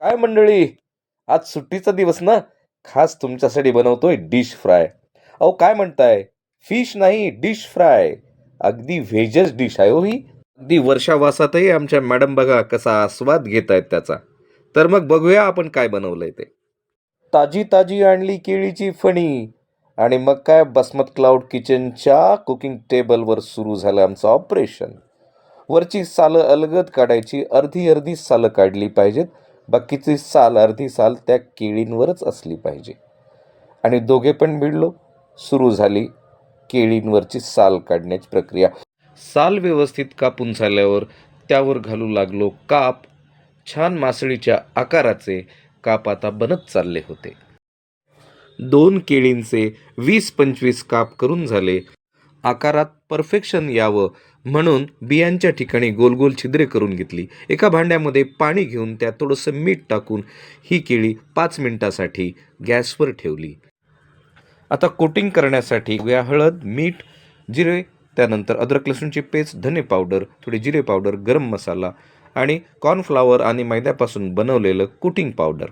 काय मंडळी, आज सुट्टीचा दिवस ना, खास तुमच्यासाठी बनवतोय डिश फ्राय. अहो काय म्हणताय, फिश नाही डिश फ्राय. अगदी व्हेजच डिश आहे हो ही. अगदी वर्षावासातही आमच्या मॅडम बघा कसा आस्वाद घेत आहेत त्याचा. तर मग बघूया आपण काय बनवलंय ते. ताजी ताजी आणली केळीची फणी आणि मग काय बसमत क्लाउड किचनच्या कुकिंग टेबलवर सुरू झालं आमचं ऑपरेशन. वरची सालं अलगद काढायची, अर्धी अर्धी सालं काढली पाहिजेत. बाकीची साल अर्धी साल त्या केळींवरच असली पाहिजे. आणि दोघे पण भिडलो. सुरू झाली केळींवरची साल काढण्याची प्रक्रिया. साल व्यवस्थित कापून झाल्यावर त्यावर घालू लागलो काप. छान मासळीच्या आकाराचे काप आता बनत चालले होते. 2 केळींचे 20-25 काप करून झाले. आकारात परफेक्शन यावं म्हणून बियांच्या ठिकाणी गोल गोल छिद्रे करून घेतली. एका भांड्यामध्ये पाणी घेऊन त्यात थोडंसं मीठ टाकून ही केळी 5 मिनिटासाठी गॅसवर ठेवली. आता कोटिंग करण्यासाठी हळद, मीठ, जिरे, त्यानंतर अद्रक लसूणची पेस्ट, धने पावडर, थोडी जिरे पावडर, गरम मसाला आणि कॉर्नफ्लॉवर आणि मैद्यापासून बनवलेलं कुकिंग पावडर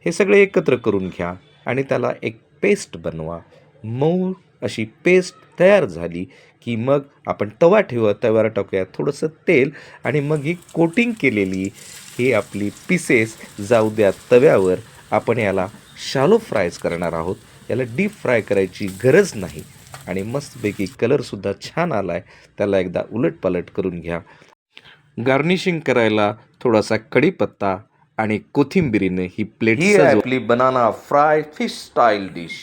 हे सगळे एकत्र करून घ्या आणि त्याला एक पेस्ट बनवा. मऊ अशी पेस्ट तयार झाली की मग आपण तवा ठेवूया, तव्यावर टाकूया थोडंसं तेल आणि मग ही कोटिंग केलेली ही आपली पीसेस जाऊ द्या तव्यावर. आपण याला शालो फ्रायज करणार आहोत. याला डीप फ्राय करायची गरज नाही आणि मस्तपैकी कलरसुद्धा छान आला आहे. त्याला एकदा उलटपालट करून घ्या. गार्निशिंग करायला थोडासा कढीपत्ता आणि कोथिंबिरीने ही प्लेट आपली banana fry fish style dish.